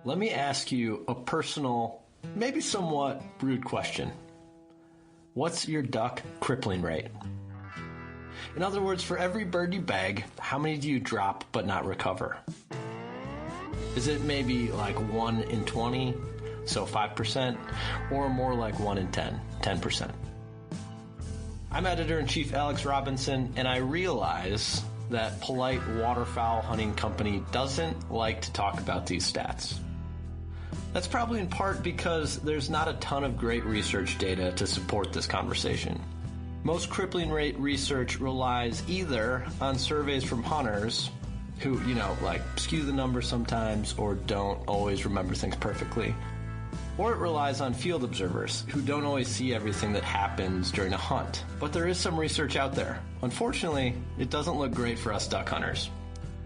Let me ask you a personal, maybe somewhat rude question. What's your duck crippling rate? In other words, for every bird you bag, how many do you drop but not recover? Is it maybe like 1 in 20, so 5%, or more like 1 in 10, 10%? I'm Editor-in-Chief Alex Robinson, and I realize that polite waterfowl hunting company doesn't like to talk about these stats. That's probably in part because there's not a ton of great research data to support this conversation. Most crippling rate research relies either on surveys from hunters who, skew the numbers sometimes or don't always remember things perfectly, or it relies on field observers who don't always see everything that happens during a hunt. But there is some research out there. Unfortunately, it doesn't look great for us duck hunters.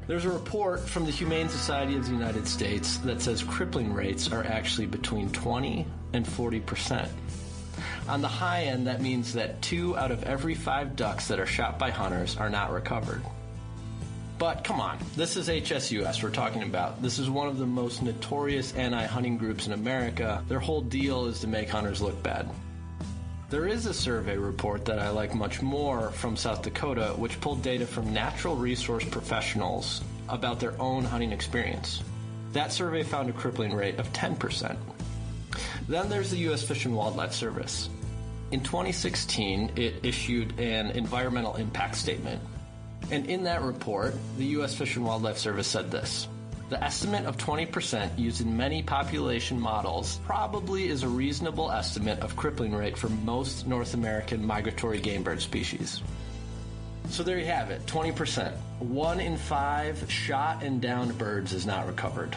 There's a report from the Humane Society of the United States that says crippling rates are actually between 20 and 40%. On the high end, that means that 2 out of every 5 ducks that are shot by hunters are not recovered. But come on, this is HSUS we're talking about. This is one of the most notorious anti-hunting groups in America. Their whole deal is to make hunters look bad. There is a survey report that I like much more from South Dakota, which pulled data from natural resource professionals about their own hunting experience. That survey found a crippling rate of 10%. Then there's the U.S. Fish and Wildlife Service. In 2016, it issued an environmental impact statement. And in that report, the U.S. Fish and Wildlife Service said this: the estimate of 20% used in many population models probably is a reasonable estimate of crippling rate for most North American migratory game bird species. So there you have it, 20%. 1 in 5 shot and downed birds is not recovered.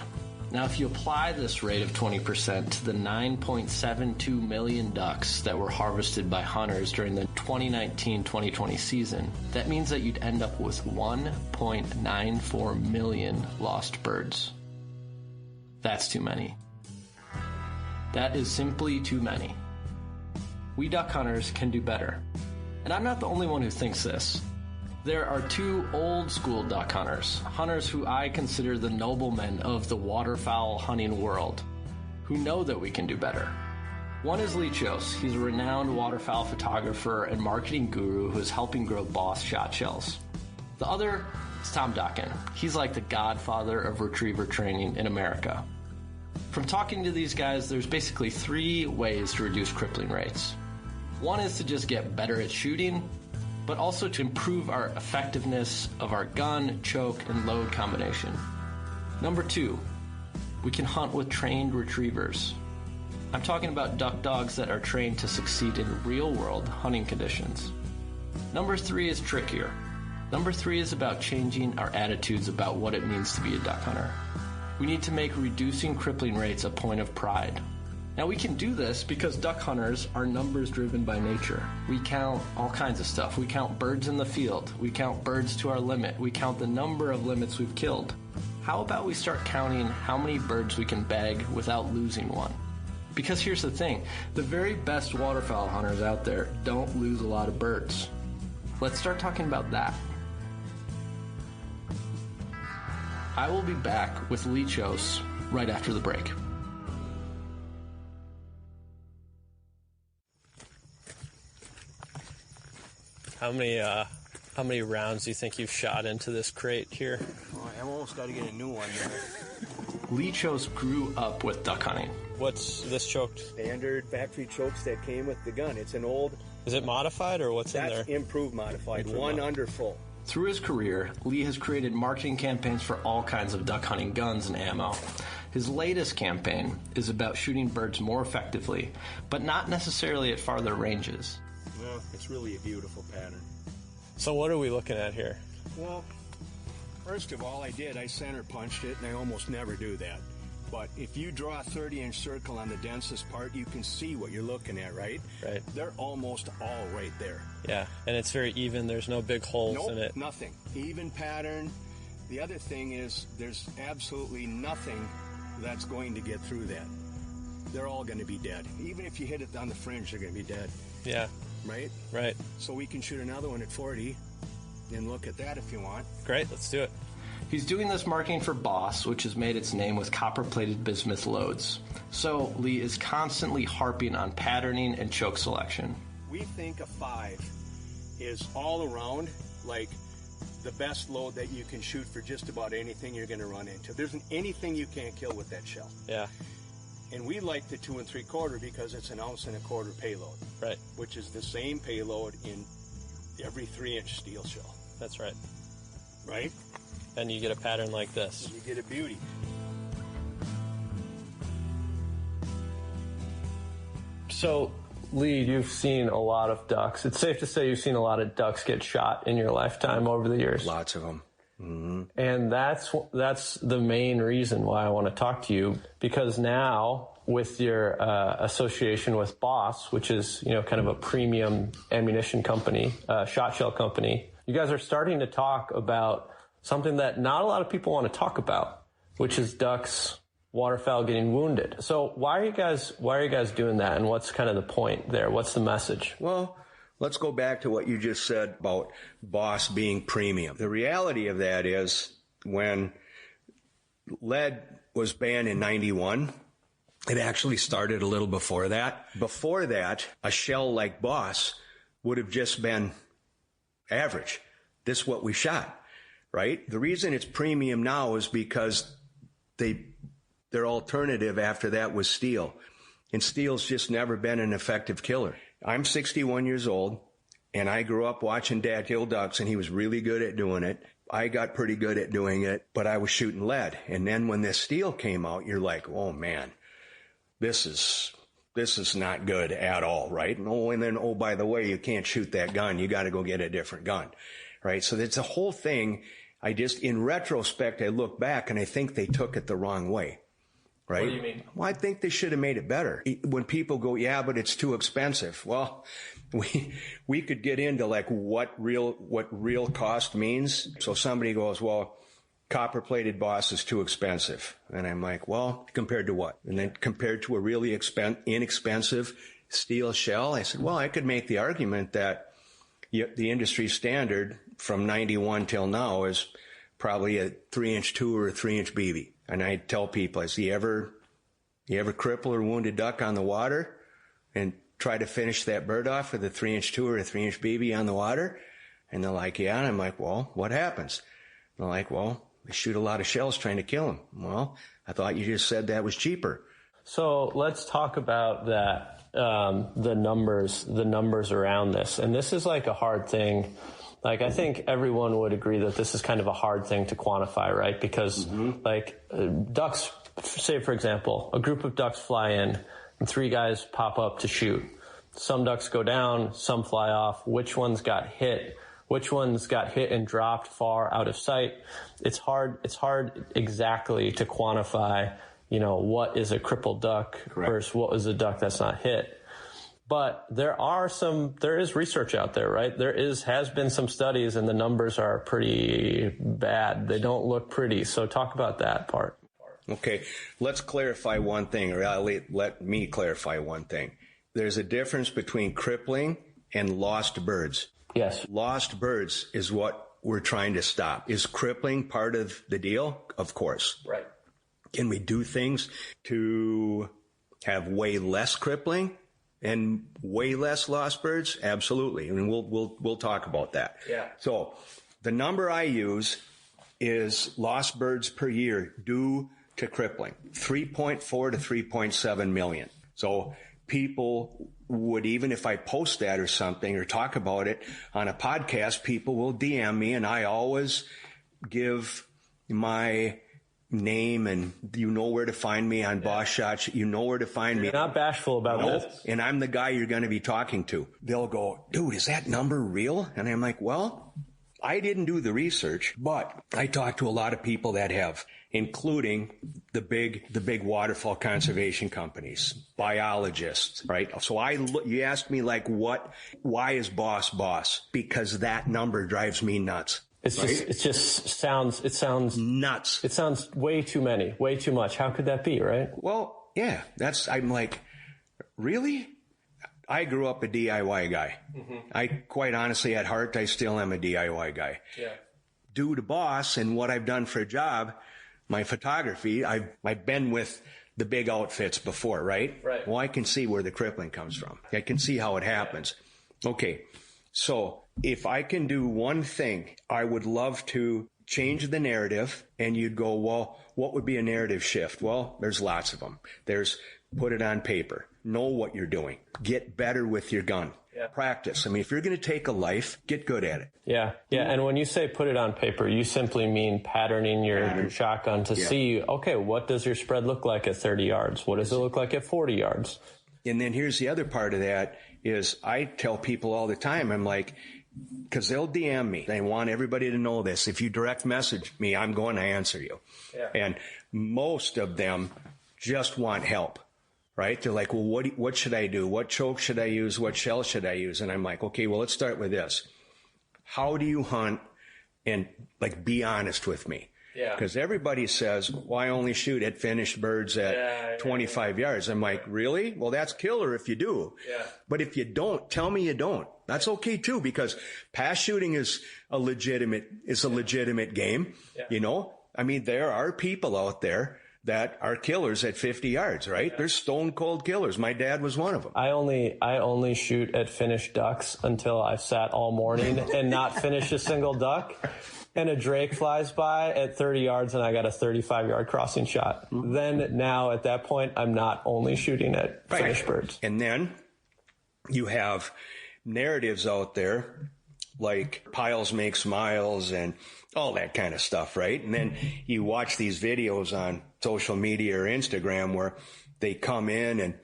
Now, if you apply this rate of 20% to the 9.72 million ducks that were harvested by hunters during the 2019-2020 season, that means that you'd end up with 1.94 million lost birds. That's too many. That is simply too many. We duck hunters can do better. And I'm not the only one who thinks this. There are 2 old-school duck hunters who I consider the noblemen of the waterfowl hunting world, who know that we can do better. One is Kjos. He's a renowned waterfowl photographer and marketing guru who is helping grow Boss Shotshells. The other is Tom Dokken. He's like the godfather of retriever training in America. From talking to these guys, there's basically 3 ways to reduce crippling rates. One is to just get better at shooting, but also to improve our effectiveness of our gun, choke, and load combination. Number 2, we can hunt with trained retrievers. I'm talking about duck dogs that are trained to succeed in real-world hunting conditions. Number 3 is trickier. Number 3 is about changing our attitudes about what it means to be a duck hunter. We need to make reducing crippling rates a point of pride. Now, we can do this because duck hunters are numbers driven by nature. We count all kinds of stuff. We count birds in the field. We count birds to our limit. We count the number of limits we've killed. How about we start counting how many birds we can bag without losing one? Because here's the thing, the very best waterfowl hunters out there don't lose a lot of birds. Let's start talking about that. I will be back with Kjos right after the break. How many rounds do you think you've shot into this crate here? Oh, I almost got to get a new one there. Kjos grew up with duck hunting. What's this choked? Standard factory chokes that came with the gun. It's an old... Is it modified or what's in there? That's improved modified, one under full. Through his career, Lee has created marketing campaigns for all kinds of duck hunting guns and ammo. His latest campaign is about shooting birds more effectively, but not necessarily at farther ranges. Well, it's really a beautiful pattern. So what are we looking at here? Well, first of all, I center punched it, and I almost never do that. But if you draw a 30-inch circle on the densest part, you can see what you're looking at, right? Right. They're almost all right there. Yeah, and it's very even. There's no big holes in it. Nothing. Even pattern. The other thing is there's absolutely nothing that's going to get through that. They're all going to be dead. Even if you hit it on the fringe, they're going to be dead. Yeah. Right? Right. So we can shoot another one at 40 and look at that if you want. Great, let's do it. He's doing this marketing for Boss, which has made its name with copper-plated bismuth loads. So Lee is constantly harping on patterning and choke selection. We think a 5 is all around like the best load that you can shoot for just about anything you're going to run into. There isn't anything you can't kill with that shell. Yeah. And we like the 2 3/4 because it's 1 1/4 ounce payload. Right. Which is the same payload in every 3-inch steel shell. That's right. Right? And you get a pattern like this. And you get a beauty. So, Lee, you've seen a lot of ducks. It's safe to say you've seen a lot of ducks get shot in your lifetime over the years. Lots of them. Mm-hmm. And that's the main reason why I want to talk to you, because now with your association with Boss, which is, you know, kind of a premium ammunition company, shot shell company, you guys are starting to talk about something that not a lot of people want to talk about, which is ducks, waterfowl getting wounded. So why are you guys doing that, and what's kind of the point there? What's the message? Well, let's go back to what you just said about Boss being premium. The reality of that is when lead was banned in 91, it actually started a little before that. Before that, a shell like Boss would have just been average. This is what we shot, right? The reason it's premium now is because their alternative after that was steel. And steel's just never been an effective killer. I'm 61 years old, and I grew up watching Dad kill ducks, and he was really good at doing it. I got pretty good at doing it, but I was shooting lead. And then when this steel came out, you're like, oh, man, this is not good at all, right? And then, oh, by the way, you can't shoot that gun. You got to go get a different gun, right? So it's a whole thing. In retrospect, I look back, and I think they took it the wrong way. Right? What do you mean? Well, I think they should have made it better. When people go, yeah, but it's too expensive. Well, we could get into like what real cost means. So somebody goes, well, copper-plated Boss is too expensive. And I'm like, well, compared to what? And then compared to a really inexpensive steel shell, I said, well, I could make the argument that the industry standard from 91 till now is probably a 3-inch 2 or a 3-inch BB. And I tell people, I say, you ever cripple or wound a duck on the water and try to finish that bird off with a 3-inch 2 or a 3-inch BB on the water? And they're like, yeah. And I'm like, well, what happens? And they're like, well, they shoot a lot of shells trying to kill them. Well, I thought you just said that was cheaper. So let's talk about that, the numbers around this. And this is like a hard thing. Like, I think everyone would agree that this is kind of a hard thing to quantify, right? Because, ducks, say, for example, a group of ducks fly in and 3 guys pop up to shoot. Some ducks go down, some fly off. Which ones got hit? Which ones got hit and dropped far out of sight? It's hard exactly to quantify, you know, what is a crippled duck versus what is a duck that's not hit. But there is research out there, right? Has been some studies, and the numbers are pretty bad. They don't look pretty. So talk about that part. Okay, let's clarify one thing, or let me clarify one thing. There's a difference between crippling and lost birds. Yes. Lost birds is what we're trying to stop. Is crippling part of the deal? Of course. Right. Can we do things to have way less crippling and way less lost birds? Absolutely. I mean, we'll talk about that. Yeah. So the number I use is lost birds per year due to crippling, 3.4 to 3.7 million. So people would, even if I post that or something or talk about it on a podcast, people will DM me, and I always give my name, and you know where to find me on Boss Shots. You know where to find me. You're not bashful about this. And I'm the guy you're going to be talking to. They'll go, dude, is that number real? And I'm like, well, I didn't do the research, but I talked to a lot of people that have, including the big waterfowl conservation companies, biologists, right? So you asked me like, why is Boss? Because that number drives me nuts. It sounds nuts. It sounds way too many, way too much. How could that be, right? Well, yeah, I'm like, really? I grew up a DIY guy. Mm-hmm. I quite honestly, at heart, I still am a DIY guy. Yeah. due to Boss and what I've done for a job, my photography, I've been with the big outfits before, right? Right. Well, I can see where the crippling comes from. I can see how it happens. Okay. So if I can do one thing, I would love to change the narrative, and you'd go, well, what would be a narrative shift? Well, there's lots of them. There's put it on paper. Know what you're doing. Get better with your gun. Yeah. Practice. I mean, if you're going to take a life, get good at it. Yeah. Yeah. And when you say put it on paper, you simply mean patterning your shotgun to see, okay, what does your spread look like at 30 yards? What does it look like at 40 yards? And then here's the other part of that is I tell people all the time, I'm like, because they'll DM me. They want everybody to know this. If you direct message me, I'm going to answer you. Yeah. And most of them just want help, right? They're like, well, what should I do? What choke should I use? What shell should I use? And I'm like, okay, well, let's start with this. How do you hunt? And like, be honest with me. Yeah. Because everybody says, well, I only shoot at finished birds at 25 yards. I'm like, really? Well, that's killer if you do. Yeah. But if you don't, tell me you don't. That's okay too, because pass shooting is a legitimate game. Yeah. You know, I mean, there are people out there that are killers at 50 yards, right? Yeah. They're stone cold killers. My dad was one of them. I only shoot at finished ducks until I've sat all morning and not finished a single duck. And a drake flies by at 30 yards and I got a 35-yard crossing shot. Mm-hmm. Then now at that point, I'm not only shooting at finished birds. And then you have narratives out there like piles make smiles and all that kind of stuff, right? And then you watch these videos on social media or Instagram where they come in and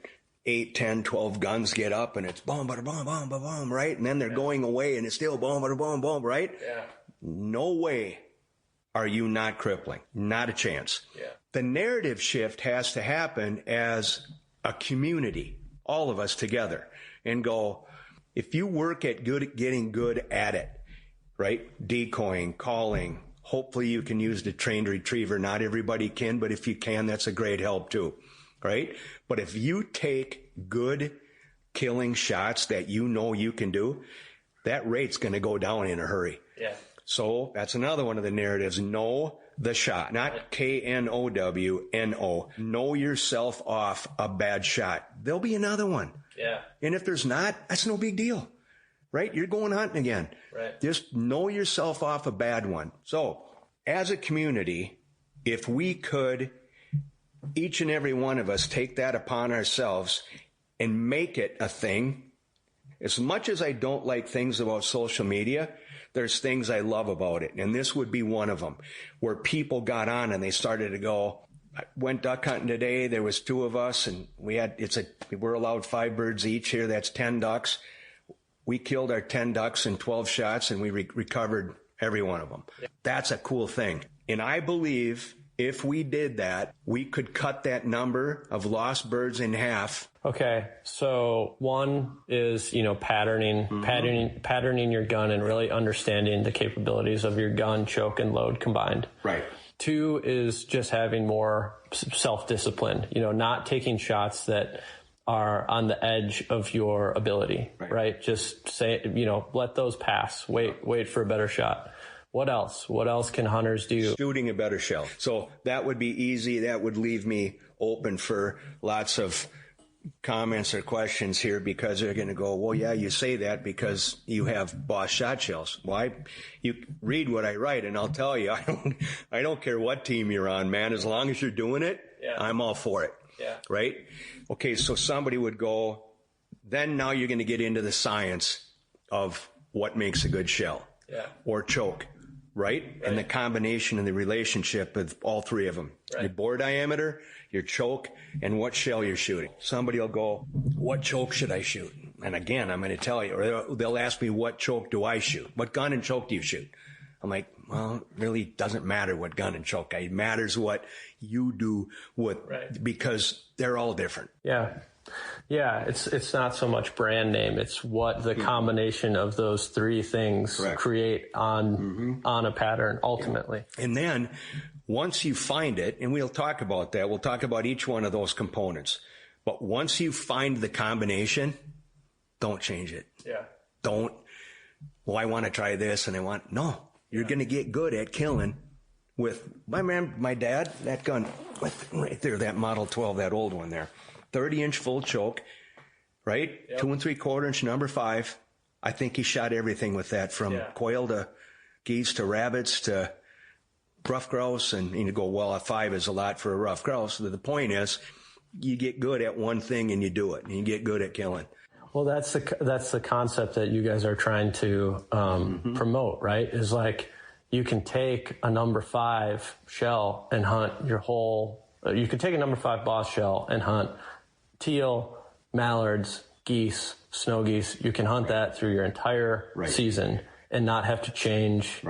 8, 10, 12 guns get up and it's boom, bada, boom, boom, boom, boom, right? And then they're going away and it's still boom, bada, boom, boom, right? Yeah. No way are you not crippling. Not a chance. Yeah. The narrative shift has to happen as a community, all of us together, and go, if you work at getting good at it, right? Decoying, calling, hopefully you can use the trained retriever. Not everybody can, but if you can, that's a great help too, right? But if you take good killing shots that you know you can do, that rate's going to go down in a hurry. Yeah. So that's another one of the narratives. Know the shot, not KNOWNO. Know yourself off a bad shot. There'll be another one. Yeah. And if there's not, that's no big deal, right? You're going hunting again. Right. Just know yourself off a bad one. So as a community, if we could, each and every one of us, take that upon ourselves and make it a thing. As much as I don't like things about social media, there's things I love about it. And this would be one of them, where people got on and they started to go, I went duck hunting today. There was 2 of us and we're allowed 5 birds each here. That's 10 ducks. We killed our 10 ducks in 12 shots and we recovered every one of them. Yeah. That's a cool thing. And I believe if we did that, we could cut that number of lost birds in half. Okay. So one is, patterning your gun and really understanding the capabilities of your gun, choke, and load combined. Right. 2 is just having more self-discipline, not taking shots that are on the edge of your ability, right? Just say, let those pass. Wait for a better shot. What else? What else can hunters do? Shooting a better shell. So that would be easy. That would leave me open for lots of comments or questions here, because they're going to go, well, yeah, you say that because you have Boss Shotshells. Well, you read what I write and I'll tell you, I don't care what team you're on, man. As long as you're doing it, I'm all for it. Yeah. Right? Okay. So somebody would go, then now you're going to get into the science of what makes a good shell or choke. Right? And the combination and the relationship of all 3 of them. Right. Your bore diameter, your choke, and what shell you're shooting. Somebody will go, what choke should I shoot? And again, I'm going to tell you, or they'll ask me, what choke do I shoot? What gun and choke do you shoot? I'm like, well, it really doesn't matter what gun and choke. It matters what you do because they're all different. Yeah. Yeah, it's not so much brand name. It's what the combination of those 3 things create on a pattern ultimately. And then once you find it, and we'll talk about that, we'll talk about each one of those components. But once you find the combination, don't change it. Yeah. Don't, I want to try this and no, You're going to get good at killing with, my dad, that gun right there, that Model 12, that old one there, 30-inch full choke, right? Yep. 2 3/4 inch number 5. I think he shot everything with that, from quail to geese to rabbits to rough grouse. And you go, well, a 5 is a lot for a rough grouse. But the point is, you get good at one thing and you do it, and you get good at killing. Well, that's the concept that you guys are trying to promote, right? Is like, you can take a number 5 shell and hunt your whole. You can take a number 5 Boss shell and hunt teal, mallards, geese, snow geese. You can hunt that through your entire season and not have to change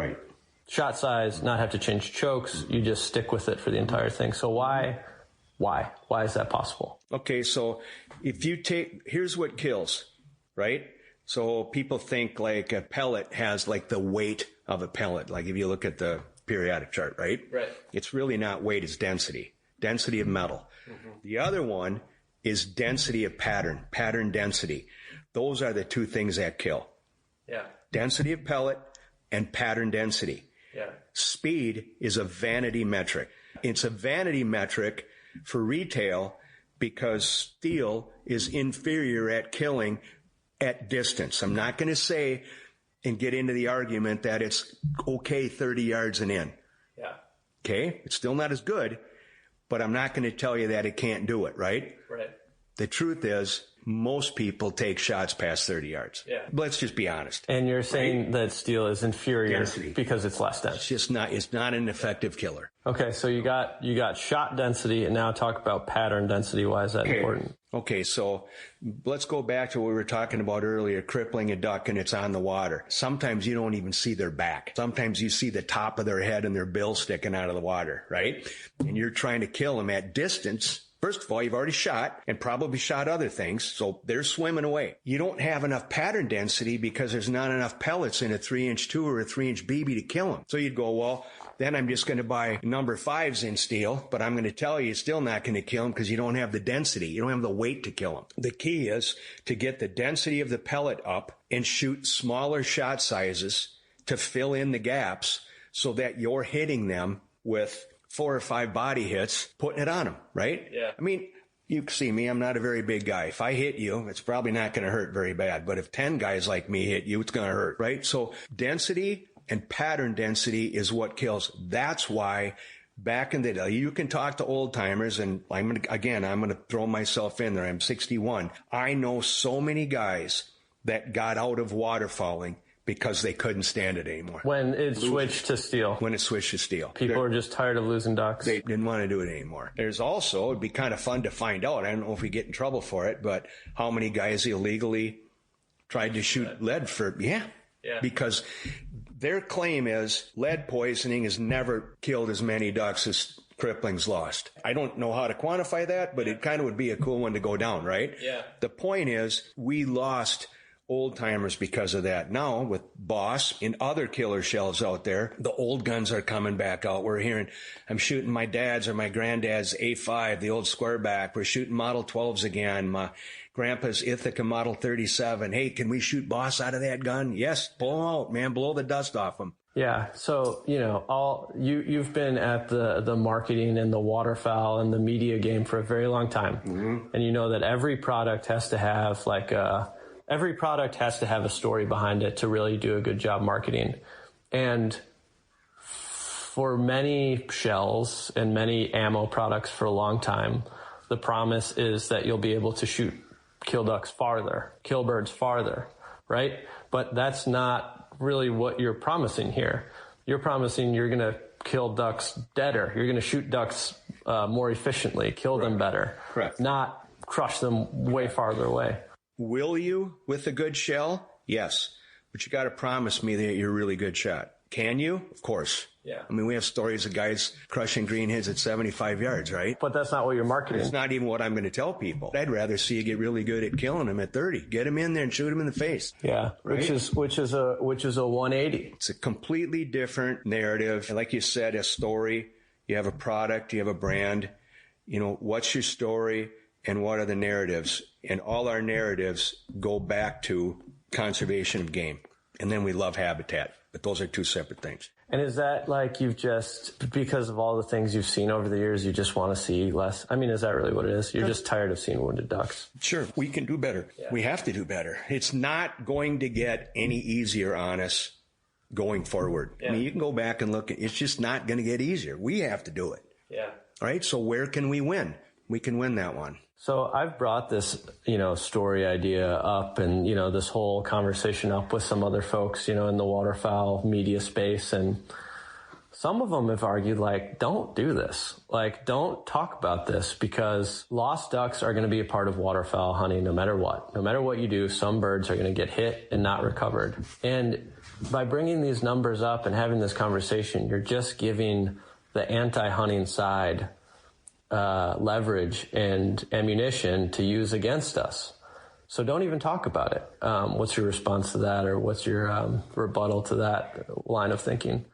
shot size, not have to change chokes. You just stick with it for the entire thing. So why is that possible? Okay, so if you here's what kills, right? So people think like a pellet has like the weight of a pellet. Like if you look at the periodic chart, right? Right. It's really not weight, it's density of metal. Mm-hmm. The other one is density of pattern density. Those are the two things that kill. Yeah. Density of pellet and pattern density. Yeah. Speed is a vanity metric. It's a vanity metric for retail because steel is inferior at killing at distance. I'm not going to say and get into the argument that it's okay 30 yards and in. Yeah. Okay? It's still not as good, but I'm not going to tell you that it can't do it, right? Right. The truth is, most people take shots past 30 yards. Yeah. Let's just be honest. And you're saying that steel is inferior because it's less dense. It's not an effective killer. Okay, so you got shot density, and now talk about pattern density. Why is that important? Okay, so let's go back to what we were talking about earlier, crippling a duck and it's on the water. Sometimes you don't even see their back. Sometimes you see the top of their head and their bill sticking out of the water, right? And you're trying to kill them at distance. First of all, you've already shot and probably shot other things, so they're swimming away. You don't have enough pattern density because there's not enough pellets in a 3-inch 2 or a 3-inch BB to kill them. So you'd go, well, then I'm just going to buy number 5s in steel, but I'm going to tell you, it's still not going to kill them because you don't have the density. You don't have the weight to kill them. The key is to get the density of the pellet up and shoot smaller shot sizes to fill in the gaps so that you're hitting them with 4 or 5 body hits, putting it on them, right? Yeah. I mean, you see me, I'm not a very big guy. If I hit you, it's probably not going to hurt very bad. But if 10 guys like me hit you, it's going to hurt, right? So density and pattern density is what kills. That's why back in the day, you can talk to old timers, and I'm going to throw myself in there. I'm 61. I know so many guys that got out of waterfowling because they couldn't stand it anymore. When it switched to steel. When it switched to steel. People are just tired of losing ducks. They didn't want to do it anymore. There's also, it'd be kind of fun to find out, I don't know if we get in trouble for it, but how many guys illegally tried to shoot lead for, because their claim is lead poisoning has never killed as many ducks as cripplings lost. I don't know how to quantify that, but it kind of would be a cool one to go down, right? Yeah. The point is, we lost old timers because of that. Now with Boss and other killer shells out there, the old guns are coming back out. We're hearing, I'm shooting my dad's or my granddad's A5, the old squareback. We're shooting Model 12s again. My grandpa's Ithaca Model 37. Hey, can we shoot Boss out of that gun? Yes, pull them out, man. Blow the dust off them. Yeah. So, you've been at the marketing and the waterfowl and the media game for a very long time. Mm-hmm. And you know that every product has to have a story behind it to really do a good job marketing. And for many shells and many ammo products for a long time, the promise is that you'll be able to kill ducks farther, kill birds farther, right? But that's not really what you're promising here. You're promising you're going to kill ducks deader. You're going to shoot ducks more efficiently, kill them better, not crush them way farther away. Will you with a good shell? Yes. But you got to promise me that you're a really good shot. Can you? Of course. Yeah. I mean, we have stories of guys crushing greenheads at 75 yards, right? But that's not what you're marketing. It's not even what I'm going to tell people. I'd rather see you get really good at killing them at 30. Get them in there and shoot them in the face. Yeah. Right? Which is a 180. It's a completely different narrative. And like you said, a story. You have a product. You have a brand. What's your story? And what are the narratives? And all our narratives go back to conservation of game. And then we love habitat. But those are two separate things. And is that like you've just, because of all the things you've seen over the years, you just want to see less? I mean, is that really what it is? You're just tired of seeing wounded ducks? Sure, we can do better. Yeah. We have to do better. It's not going to get any easier on us going forward. Yeah. I mean, you can go back and look. It's just not going to get easier. We have to do it. Yeah. All right, so where can we win? We can win that one. So I've brought this, story idea up and, this whole conversation up with some other folks, in the waterfowl media space. And some of them have argued, like, don't do this. Like, don't talk about this because lost ducks are going to be a part of waterfowl hunting no matter what. No matter what you do, some birds are going to get hit and not recovered. And by bringing these numbers up and having this conversation, you're just giving the anti-hunting side leverage and ammunition to use against us. So don't even talk about it. What's your response to that, or what's your rebuttal to that line of thinking?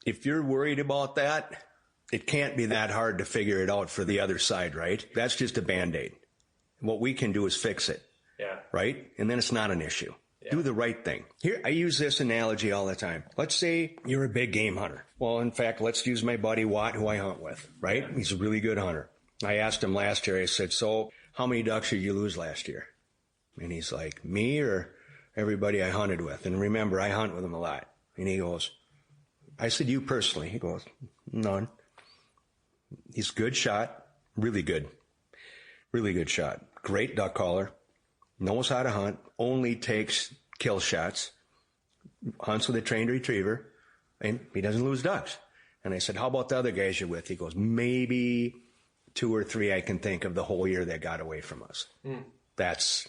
If you're worried about that, it can't be that hard to figure it out for the other side, right? That's just a Band-Aid. What we can do is fix it. Yeah. Right? And then it's not an issue. Yeah. Do the right thing. Here, I use this analogy all the time. Let's say you're a big game hunter. Well, in fact, let's use my buddy Watt, who I hunt with, right? Yeah. He's a really good hunter. I asked him last year, I said, so how many ducks did you lose last year? And he's like, me or everybody I hunted with? And remember, I hunt with him a lot. And he goes, I said, you personally? He goes, none. He's a good shot, really good shot. Great duck caller, knows how to hunt, only takes kill shots, hunts with a trained retriever, and he doesn't lose ducks. And I said, how about the other guys you're with? He goes, maybe 2 or 3 I can think of the whole year that got away from us. That's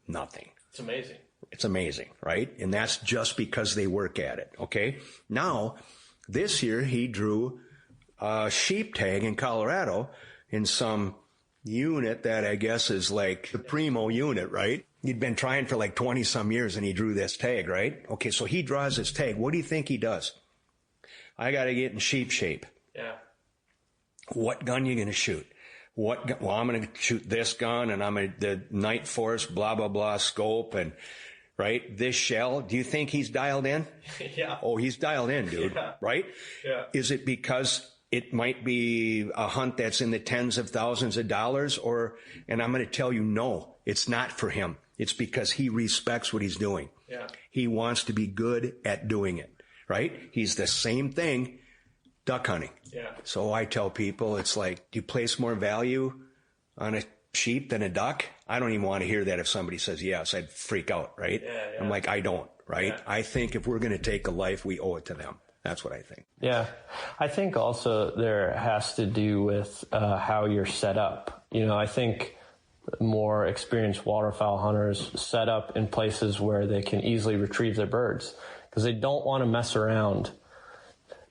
nothing. It's amazing. It's amazing, right? And that's just because they work at it, okay? Now, this year he drew a sheep tag in Colorado in some unit that I guess is like the primo unit, right? He'd been trying for like 20 some years and he drew this tag, right? Okay, so he draws this tag. What do you think he does? I got to get in sheep shape. Yeah. What gun you going to shoot? Well, I'm going to shoot this gun and I'm the Night Force, blah, blah, blah, scope and, right? This shell. Do you think he's dialed in? Yeah. Oh, he's dialed in, dude. Yeah. Right? Yeah. Is it because it might be a hunt that's in the tens of thousands of dollars and I'm going to tell you, no, it's not for him. It's because he respects what he's doing. Yeah. He wants to be good at doing it, right? He's the same thing, duck hunting. Yeah. So I tell people, it's like, do you place more value on a sheep than a duck? I don't even want to hear that if somebody says yes. I'd freak out, right? Yeah, yeah. I'm like, I don't, right? Yeah. I think if we're going to take a life, we owe it to them. That's what I think. Yeah. I think also there has to do with how you're set up. I think more experienced waterfowl hunters set up in places where they can easily retrieve their birds because they don't want to mess around.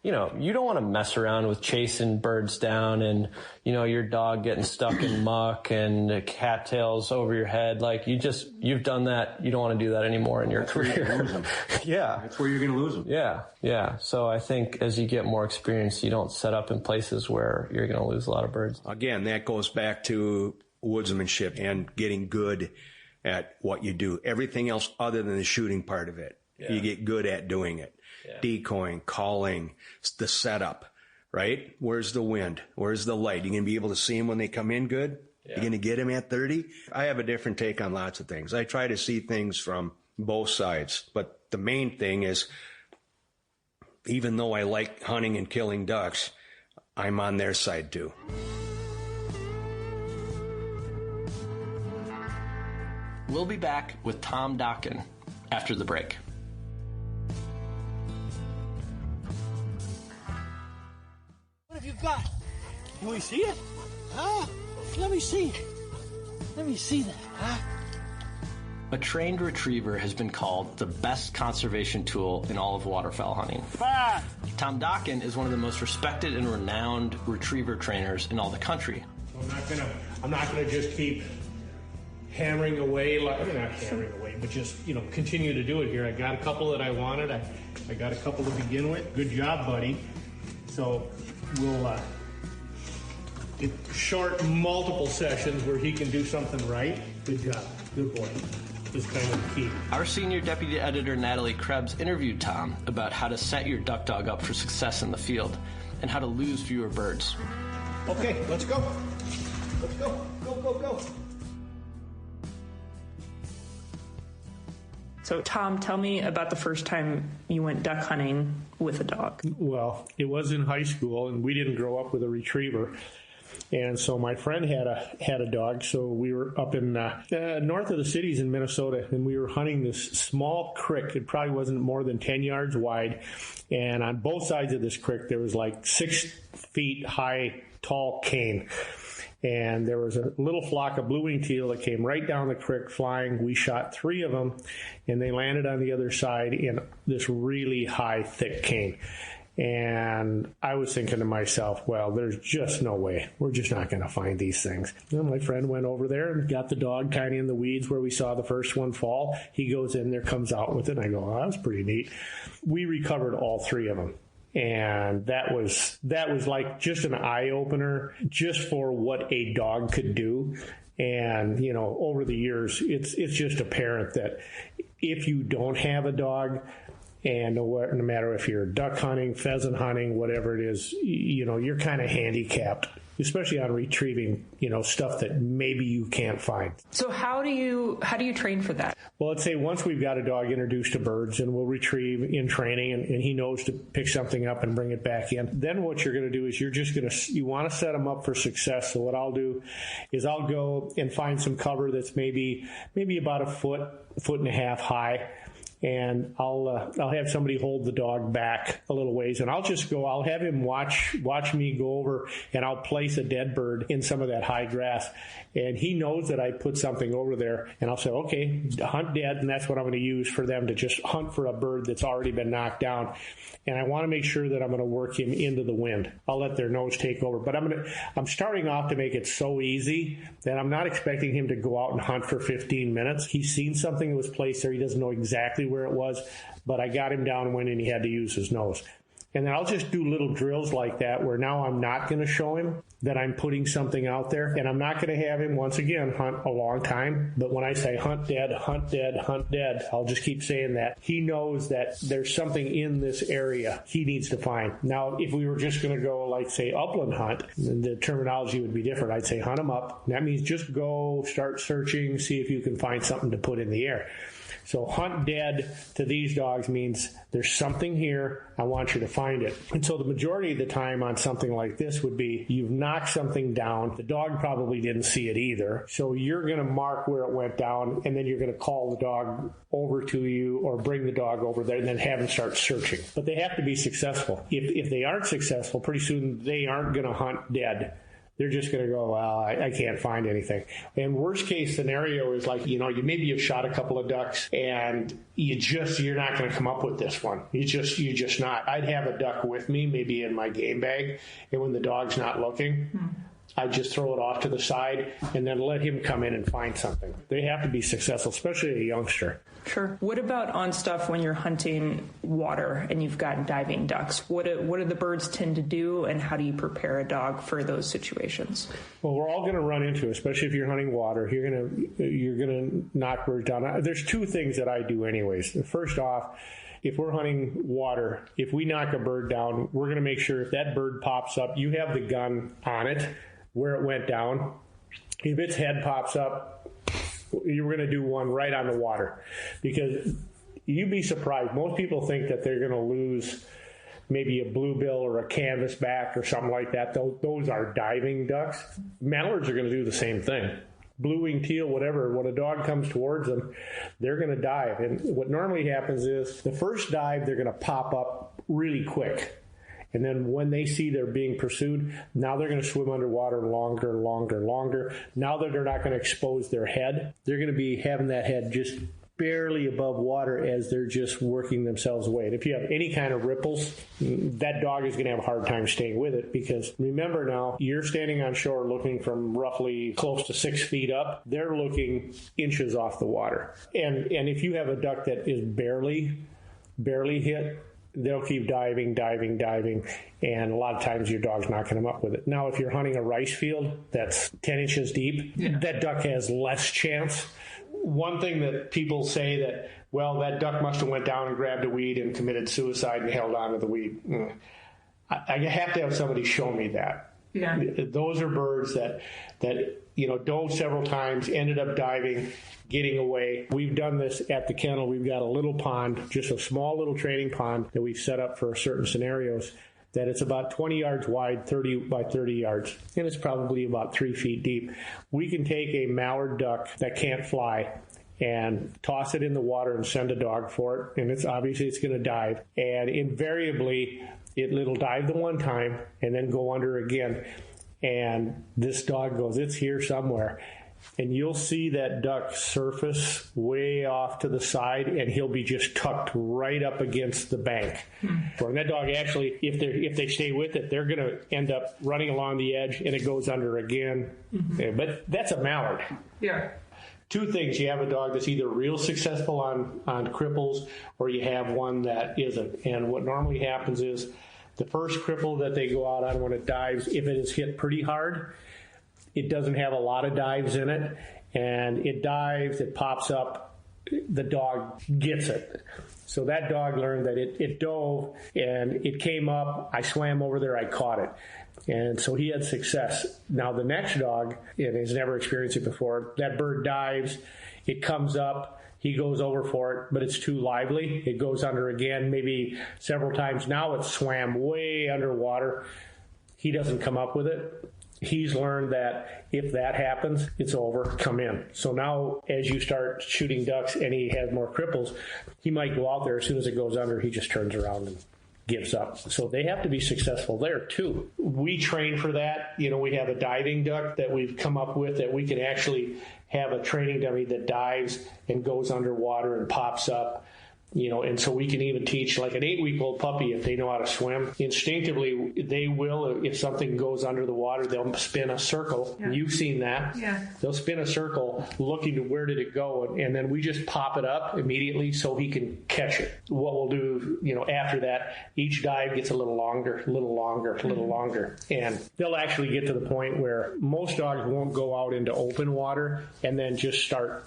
You don't want to mess around with chasing birds down and, your dog getting stuck in muck and cattails over your head. Like you've done that. You don't want to do that anymore in your career. Yeah. That's where you're going to lose them. Yeah. Yeah. So I think as you get more experience, you don't set up in places where you're going to lose a lot of birds. Again, that goes back to woodsmanship and getting good at what you do. Everything else other than the shooting part of it. Yeah. You get good at doing it. Yeah. Decoying, calling, the setup, right? Where's the wind? Where's the light? You going to be able to see them when they come in good? Yeah. You're going to get them at 30? I have a different take on lots of things. I try to see things from both sides. But the main thing is, even though I like hunting and killing ducks, I'm on their side too. We'll be back with Tom Dokken after the break. What have you got? Can we see it? Huh? Let me see. Let me see that, huh? A trained retriever has been called the best conservation tool in all of waterfowl hunting. Bah! Tom Dokken is one of the most respected and renowned retriever trainers in all the country. I'm not gonna just keep hammering away, not hammering away, but just, continue to do it here. I got a couple that I wanted. I got a couple to begin with. Good job, buddy. So we'll get short multiple sessions where he can do something right. Good job. Good boy. is kind of the key. Our senior deputy editor, Natalie Krebs, interviewed Tom about how to set your duck dog up for success in the field and how to lose fewer birds. Okay, let's go. Let's go. Go, go, go. So, Tom, tell me about the first time you went duck hunting with a dog. Well, it was in high school, and we didn't grow up with a retriever. And so my friend had a dog, so we were up in north of the cities in Minnesota, and we were hunting this small creek. It probably wasn't more than 10 yards wide, and on both sides of this creek, there was like 6 feet high, tall cane. And there was a little flock of blue-winged teal that came right down the creek flying. We shot 3 of them, and they landed on the other side in this really high, thick cane. And I was thinking to myself, well, there's just no way. We're just not going to find these things. And my friend went over there and got the dog kind of in the weeds where we saw the first one fall. He goes in there, comes out with it, and I go, oh, that was pretty neat. We recovered all 3 of them. And that was like just an eye-opener just for what a dog could do. And, you know, over the years, it's just apparent that if you don't have a dog, and no matter if you're duck hunting, pheasant hunting, whatever it is, you know, you're kind of handicapped, especially on retrieving, you know, stuff that maybe you can't find. So how do you train for that? Well, let's say once we've got a dog introduced to birds and we'll retrieve in training and he knows to pick something up and bring it back in, then what you're going to do is you want to set them up for success. So what I'll do is I'll go and find some cover that's maybe about a foot and a half high. And I'll have somebody hold the dog back a little ways, and I'll have him watch me go over, and I'll place a dead bird in some of that high grass. And he knows that I put something over there, and I'll say, okay, hunt dead, and that's what I'm going to use for them to just hunt for a bird that's already been knocked down. And I want to make sure that I'm going to work him into the wind. I'll let their nose take over. But I'm starting off to make it so easy that I'm not expecting him to go out and hunt for 15 minutes. He's seen something that was placed there. He doesn't know exactly where it was, but I got him downwind and he had to use his nose. And then I'll just do little drills like that where now I'm not going to show him that I'm putting something out there. And I'm not going to have him, once again, hunt a long time. But when I say hunt dead, hunt dead, hunt dead, I'll just keep saying that. He knows that there's something in this area he needs to find. Now, if we were just going to go, like, say, upland hunt, then the terminology would be different. I'd say hunt him up. That means just go, start searching, see if you can find something to put in the air. So hunt dead to these dogs means there's something here, I want you to find it. And so the majority of the time on something like this would be you've knocked something down, the dog probably didn't see it either, so you're going to mark where it went down, and then you're going to call the dog over to you or bring the dog over there and then have them start searching. But they have to be successful. If they aren't successful, pretty soon they aren't going to hunt dead. They're just going to go, well, I can't find anything. And worst case scenario is like, you know, maybe you've shot a couple of ducks and you're not going to come up with this one. You're just not. I'd have a duck with me, maybe in my game bag, and when the dog's not looking, I'd just throw it off to the side and then let him come in and find something. They have to be successful, especially a youngster. Sure. What about on stuff when you're hunting water and you've got diving ducks? What do the birds tend to do, and how do you prepare a dog for those situations? Well, we're all going to run into, especially if you're hunting water, you're going to knock birds down. There's 2 things that I do anyways. First off, if we're hunting water, if we knock a bird down, we're going to make sure if that bird pops up, you have the gun on it where it went down. If its head pops up, you're going to do one right on the water, because you'd be surprised. Most people think that they're going to lose maybe a bluebill or a canvasback or something like that. Those are diving ducks. Mallards are going to do the same thing. Blue-winged teal, whatever, when a dog comes towards them, they're going to dive. And what normally happens is the first dive, they're going to pop up really quick. And then when they see they're being pursued, now they're going to swim underwater longer and longer and longer. Now that they're not going to expose their head, they're going to be having that head just barely above water as they're just working themselves away. And if you have any kind of ripples, that dog is going to have a hard time staying with it, because remember now, you're standing on shore looking from roughly close to 6 feet up. They're looking inches off the water. And if you have a duck that is barely hit, they'll keep diving, and a lot of times your dog's not going to come up with it. Now, if you're hunting a rice field that's 10 inches deep, that duck has less chance one thing that people say that, well, that duck must have went down and grabbed a weed and committed suicide and held on to the weed. I have to have somebody show me that. Yeah. Those are birds that dove several times, ended up diving, getting away. We've done this at the kennel. We've got a little pond, just a small little training pond that we've set up for certain scenarios, that it's about 20 yards wide, 30 by 30 yards, and it's probably about 3 feet deep. We can take a mallard duck that can't fly and toss it in the water and send a dog for it, and it's going to dive. And invariably, it'll dive the one time and then go under again. And this dog goes, it's here somewhere. And you'll see that duck surface way off to the side, and he'll be just tucked right up against the bank. And that dog actually, if they stay with it, they're going to end up running along the edge, and it goes under again. But that's a mallard. Yeah. Two things. You have a dog that's either real successful on cripples, or you have one that isn't. And what normally happens is the first cripple that they go out on when it dives, if it is hit pretty hard, it doesn't have a lot of dives in it, and it dives, it pops up, the dog gets it. So that dog learned that it dove, and it came up, I swam over there, I caught it. And so he had success. Now the next dog, and has never experienced it before, that bird dives, it comes up, he goes over for it, but it's too lively. It goes under again, maybe several times. Now it's swam way underwater. He doesn't come up with it. He's learned that if that happens, it's over, come in. So now as you start shooting ducks and he has more cripples, he might go out there, as soon as it goes under, he just turns around and gives up. So they have to be successful there too. We train for that. We have a diving duck that we've come up with that we can actually have a training dummy that dives and goes underwater and pops up. And so we can even teach like an 8-week-old puppy, if they know how to swim, instinctively they will, if something goes under the water, they'll spin a circle. Yeah. You've seen that. Yeah. They'll spin a circle looking to where did it go, and then we just pop it up immediately so he can catch it. What we'll do, after that, each dive gets a little longer, and they'll actually get to the point where most dogs won't go out into open water and then just start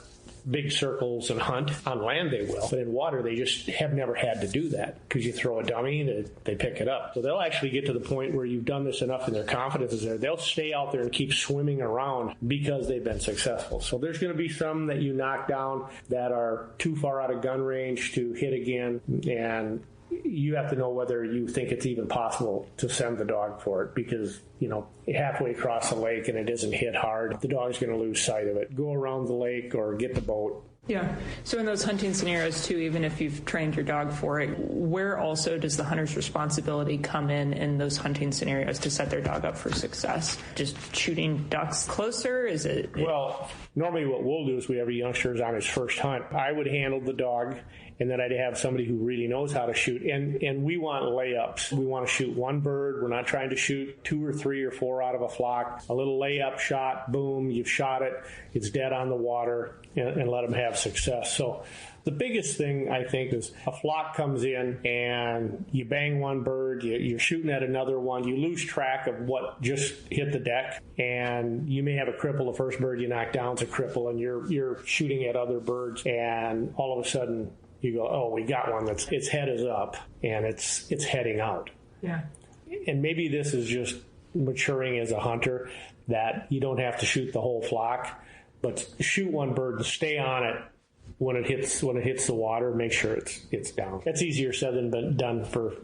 big circles and hunt. On land they will, but in water they just have never had to do that, because you throw a dummy, they pick it up. So they'll actually get to the point where you've done this enough and their confidence is there, they'll stay out there and keep swimming around because they've been successful. So there's going to be some that you knock down that are too far out of gun range to hit again, and you have to know whether you think it's even possible to send the dog for it, because halfway across the lake and it isn't hit hard, the dog's going to lose sight of it. Go around the lake or get the boat. Yeah. So in those hunting scenarios too, even if you've trained your dog for it, where also does the hunter's responsibility come in those hunting scenarios to set their dog up for success? Just shooting ducks closer? Is it? Well, normally what we'll do is we have a youngster on his first hunt. I would handle the dog, and then I'd have somebody who really knows how to shoot. And we want layups. We want to shoot one bird. We're not trying to shoot 2 or 3 or 4 out of a flock. A little layup shot, boom, you've shot it. It's dead on the water, and let them have success. So the biggest thing, I think, is a flock comes in and you bang one bird, you're shooting at another one, you lose track of what just hit the deck, and you may have a cripple. The first bird you knock down is a cripple, and you're shooting at other birds, and all of a sudden you go, oh, we got one that's its head is up and it's heading out. Yeah. And maybe this is just maturing as a hunter, that you don't have to shoot the whole flock, but shoot one bird and stay on it when it hits the water. Make sure it's down. That's easier said than done for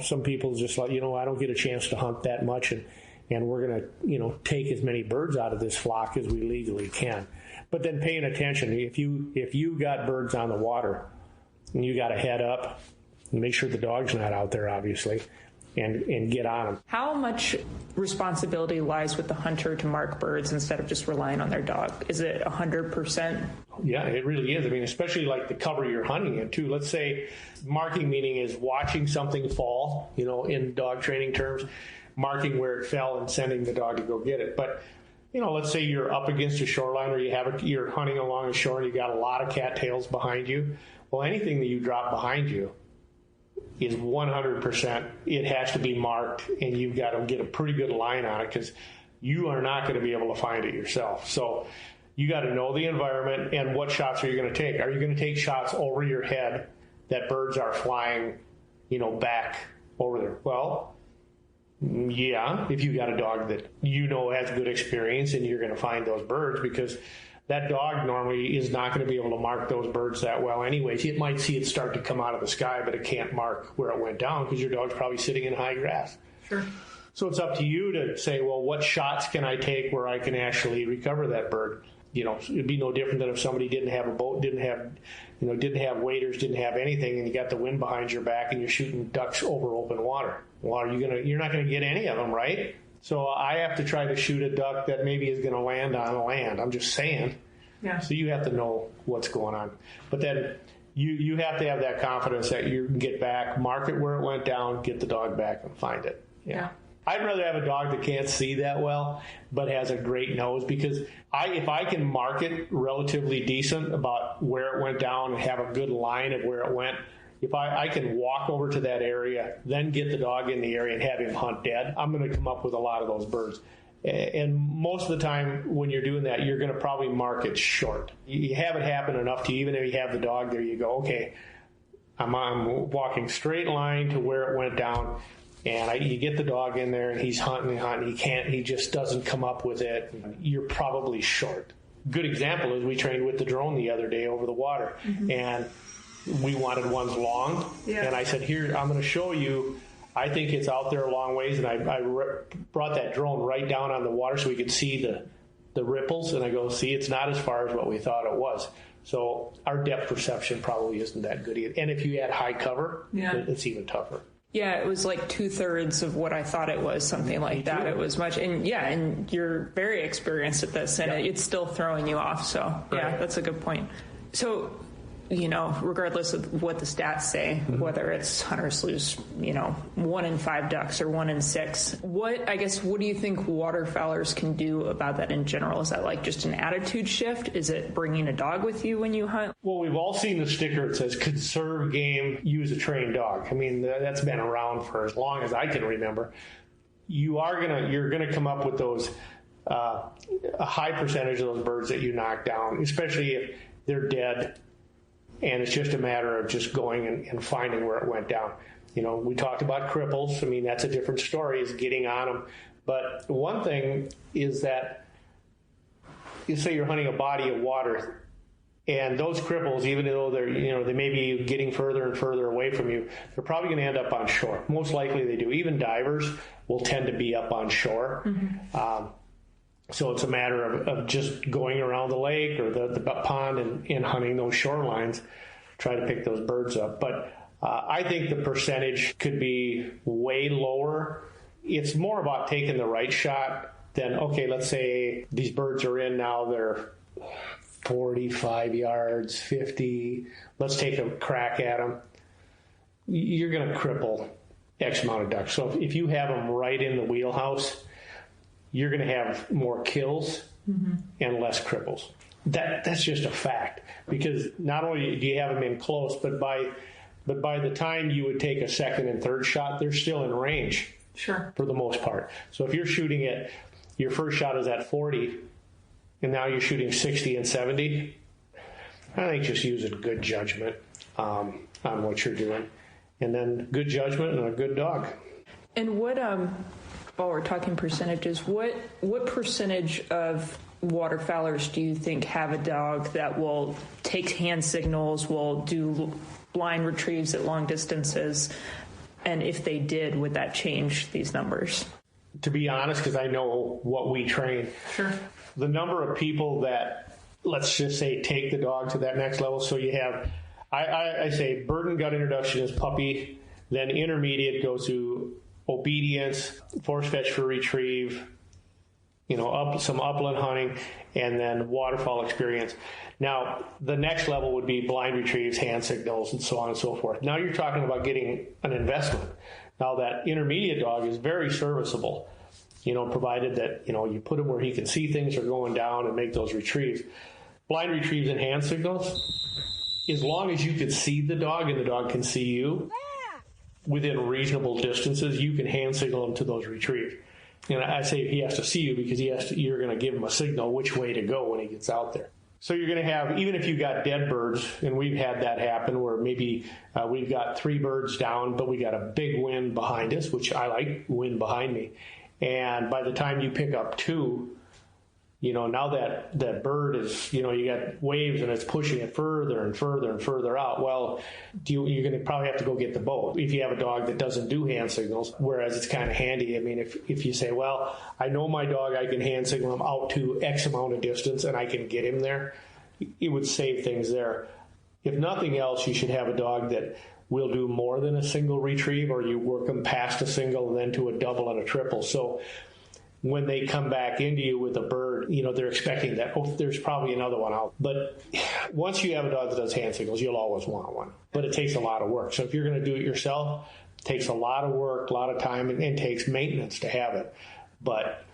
some people. Just like I don't get a chance to hunt that much, and we're gonna take as many birds out of this flock as we legally can. But then paying attention, if you got birds on the water and you got a head up, make sure the dog's not out there, obviously. And get on them. How much responsibility lies with the hunter to mark birds instead of just relying on their dog? Is it 100%? Yeah, it really is. I mean, especially like the cover you're hunting in too. Let's say marking, meaning is watching something fall, in dog training terms, marking where it fell and sending the dog to go get it. But let's say you're up against a shoreline, or you're hunting along a shore and you got a lot of cattails behind you. Well, anything that you drop behind you is 100%. It has to be marked, and you've got to get a pretty good line on it, because you are not going to be able to find it yourself. So You got to know the environment and what shots are you going to take. Are you going to take shots over your head that birds are flying, back over there? Well, yeah, if you got a dog that has good experience, and you're going to find those birds, because that dog normally is not going to be able to mark those birds that well anyways. It might see it start to come out of the sky, but it can't mark where it went down because your dog's probably sitting in high grass. Sure. So it's up to you to say, well, what shots can I take where I can actually recover that bird? It'd be no different than if somebody didn't have a boat, didn't have waders, didn't have anything, and you got the wind behind your back and you're shooting ducks over open water. Well, you're not going to get any of them, right? So I have to try to shoot a duck that maybe is going to land on the land. I'm just saying. Yeah. So you have to know what's going on. But then you have to have that confidence that you can get back, mark it where it went down, get the dog back, and find it. Yeah. I'd rather have a dog that can't see that well but has a great nose, because if I can mark it relatively decent about where it went down and have a good line of where it went, if I can walk over to that area, then get the dog in the area and have him hunt dead, I'm going to come up with a lot of those birds. And most of the time when you're doing that, you're going to probably mark it short. You have it happen enough to, even if you have the dog there, you go, okay, I'm walking straight line to where it went down. And you get the dog in there, and he's hunting. He just doesn't come up with it. You're probably short. Good example is we trained with the drone the other day over the water, and we wanted ones long. Yeah. And I said, here, I'm going to show you. I think it's out there a long ways, and I brought that drone right down on the water so we could see the ripples. And I go, see, it's not as far as what we thought it was. So our depth perception probably isn't that good either. And if you add high cover, it's even tougher. Yeah, it was like 2/3 of what I thought it was, something like that. It was much, and you're very experienced at this, and it's still throwing you off. So yeah, that's a good point. So, regardless of what the stats say, whether it's hunters lose, 1 in 5 ducks or 1 in 6, what do you think waterfowlers can do about that in general? Is that like just an attitude shift? Is it bringing a dog with you when you hunt? Well, we've all seen the sticker that says conserve game, use a trained dog. I mean, that's been around for as long as I can remember. You're gonna come up with those a high percentage of those birds that you knock down, especially if they're dead. And it's just a matter of just going and finding where it went down. We talked about cripples. I mean, that's a different story, is getting on them. But one thing is that, you say you're hunting a body of water, and those cripples, even though they may be getting further and further away from you, they're probably going to end up on shore. Most likely they do. Even divers will tend to be up on shore. So it's a matter of just going around the lake or the pond and hunting those shorelines, try to pick those birds up. But I think the percentage could be way lower. It's more about taking the right shot than, okay, let's say these birds are in now, they're 45 yards, 50. Let's take a crack at them. You're going to cripple X amount of ducks. So if you have them right in the wheelhouse, you're going to have more kills and less cripples. That's just a fact, because not only do you have them in close, but by the time you would take a second and third shot, they're still in range. Sure. For the most part. So if you're shooting it, your first shot is at 40, and now you're shooting 60 and 70, I think just using good judgment on what you're doing, and then good judgment and a good dog. And what while we're talking percentages, what percentage of waterfowlers do you think have a dog that will take hand signals, will do blind retrieves at long distances? And if they did, would that change these numbers? To be honest, because I know what we train, sure, the number of people that, let's just say, take the dog to that next level. So you have, I say bird and gut introduction is puppy, then intermediate goes to obedience, force fetch for retrieve, some upland hunting, and then waterfowl experience. Now, the next level would be blind retrieves, hand signals, and so on and so forth. Now you're talking about getting an investment. Now that intermediate dog is very serviceable, provided that, you put him where he can see things are going down and make those retrieves. Blind retrieves and hand signals, as long as you can see the dog and the dog can see you, within reasonable distances, you can hand signal them to those retrieves. And I say he has to see you because you're going to give him a signal which way to go when he gets out there. So you're going to have, even if you got dead birds, and we've had that happen where maybe we've got 3 birds down, but we got a big wind behind us, which I like wind behind me. And by the time you pick up 2, now that bird is, you got waves and it's pushing it further and further and further out. Well, you're going to probably have to go get the boat if you have a dog that doesn't do hand signals, whereas it's kind of handy. I mean, if you say, well, I know my dog, I can hand signal him out to X amount of distance and I can get him there, it would save things there. If nothing else, you should have a dog that will do more than a single retrieve, or you work them past a single and then to a double and a triple. So when they come back into you with a bird, they're expecting that, there's probably another one out. But once you have a dog that does hand signals, you'll always want one. But it takes a lot of work. So if you're going to do it yourself, it takes a lot of work, a lot of time, and takes maintenance to have it. But,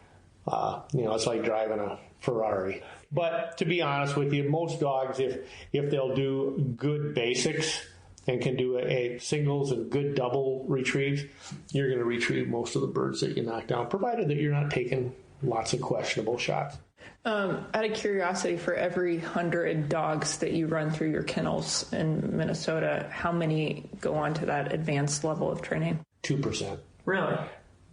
it's like driving a Ferrari. But to be honest with you, most dogs, if they'll do good basics and can do a singles and good double retrieves, you're going to retrieve most of the birds that you knock down, provided that you're not taking lots of questionable shots. Out of curiosity, for every 100 dogs that you run through your kennels in Minnesota, how many go on to that advanced level of training? 2%. Really?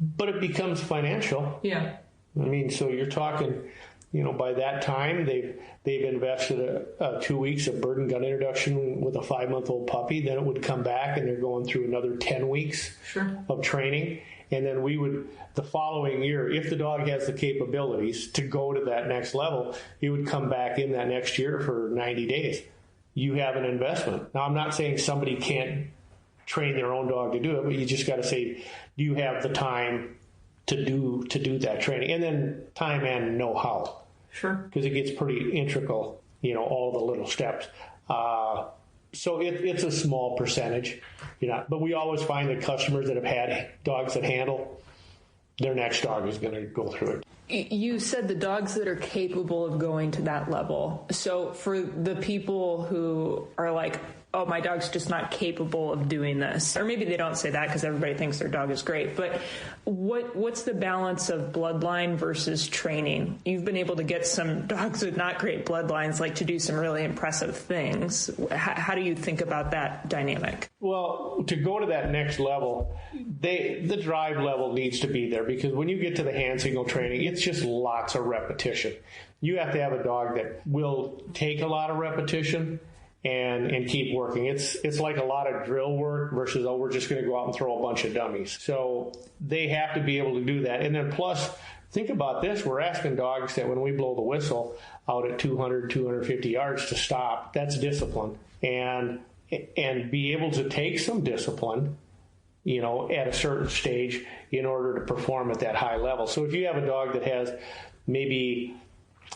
But it becomes financial. Yeah. I mean, so you're talking, by that time, they've invested 2 weeks of bird and gun introduction with a 5-month-old puppy. Then it would come back, and they're going through another 10 weeks of training. And then we would, the following year, if the dog has the capabilities to go to that next level, it would come back in that next year for 90 days. You have an investment. Now, I'm not saying somebody can't train their own dog to do it, but you just got to say, do you have the time to do that training? And then time and know-how. Sure. Because it gets pretty integral, all the little steps. So it's a small percentage, but we always find that customers that have had dogs that handle, their next dog is going to go through it. You said the dogs that are capable of going to that level. So for the people who are like, oh, my dog's just not capable of doing this, or maybe they don't say that because everybody thinks their dog is great, but what's the balance of bloodline versus training? You've been able to get some dogs with not great bloodlines like to do some really impressive things. How do you think about that dynamic? Well, to go to that next level, the drive level needs to be there, because when you get to the hand signal training, it's just lots of repetition. You have to have a dog that will take a lot of repetition and keep working. It's like a lot of drill work versus, we're just going to go out and throw a bunch of dummies. So they have to be able to do that. And then plus, think about this. We're asking dogs that when we blow the whistle out at 200, 250 yards to stop. That's discipline. And be able to take some discipline, at a certain stage in order to perform at that high level. So if you have a dog that has maybe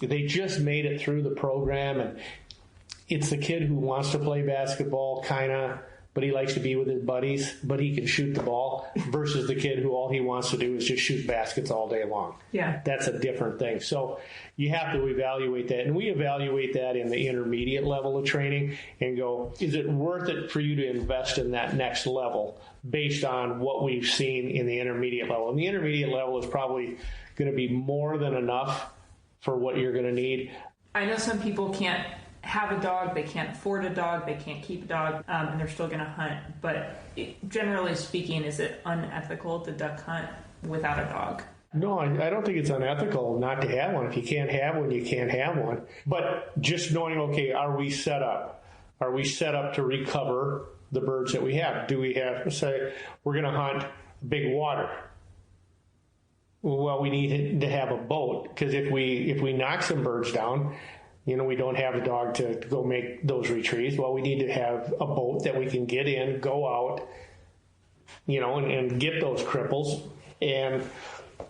they just made it through the program and it's the kid who wants to play basketball, but he likes to be with his buddies, but he can shoot the ball, versus the kid who all he wants to do is just shoot baskets all day long. Yeah. That's a different thing. So you have to evaluate that. And we evaluate that in the intermediate level of training and go, is it worth it for you to invest in that next level based on what we've seen in the intermediate level? And the intermediate level is probably going to be more than enough for what you're going to need. I know some people can't have a dog, they can't afford a dog, they can't keep a dog, and they're still going to hunt. But generally speaking, is it unethical to duck hunt without a dog? No, I don't think it's unethical not to have one. If you can't have one, you can't have one. But just knowing, okay, are we set up? Are we set up to recover the birds that we have? Do we have, say, we're going to hunt big water? Well, we need to have a boat, because if we knock some birds down, we don't have a dog to go make those retrieves. Well, we need to have a boat that we can get in, go out, and get those cripples. And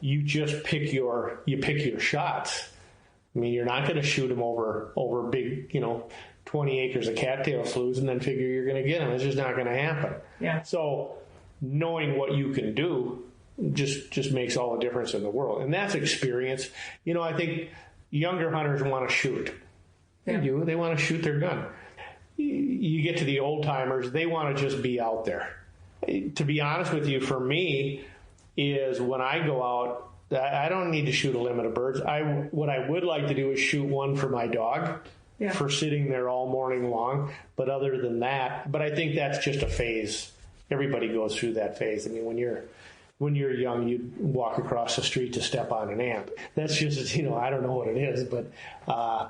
you just pick your shots. I mean, you're not going to shoot them over big, 20 acres of cattail sloughs and then figure you're going to get them. It's just not going to happen. Yeah. So knowing what you can do just makes all the difference in the world. And that's experience. I think younger hunters want to shoot. They do. They want to shoot their gun. You get to the old timers, they want to just be out there. To be honest with you, for me, is when I go out I don't need to shoot a limit of birds. What I would like to do is shoot one for my dog for sitting there all morning long. But other than that, but I think that's just a phase. Everybody goes through that phase. I mean, when you're young, you walk across the street to step on an ant. That's just, I don't know what it is, but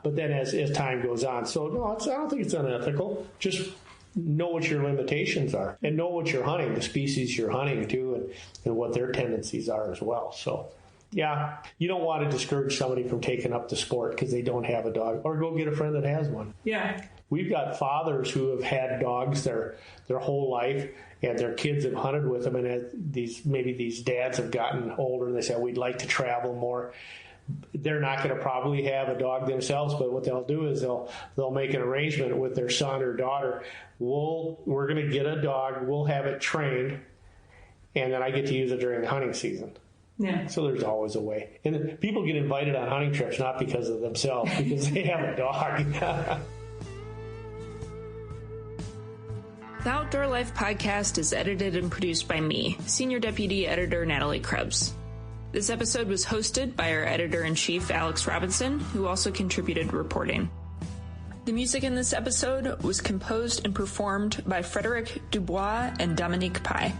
then as time goes on. So no, I don't think it's unethical. Just know what your limitations are and know what you're hunting, the species you're hunting too, and what their tendencies are as well. So yeah, you don't want to discourage somebody from taking up the sport because they don't have a dog, or go get a friend that has one. Yeah. We've got fathers who have had dogs their whole life, and their kids have hunted with them, and these dads have gotten older and they say, we'd like to travel more. They're not going to probably have a dog themselves, but what they'll do is they'll make an arrangement with their son or daughter. We're going to get a dog, we'll have it trained, and then I get to use it during the hunting season. Yeah. So there's always a way. And people get invited on hunting trips not because of themselves, because they have a dog. The Outdoor Life podcast is edited and produced by me, Senior Deputy Editor Natalie Krebs. This episode was hosted by our Editor-in-Chief, Alex Robinson, who also contributed reporting. The music in this episode was composed and performed by Frederic Dubois and Dominique Pye.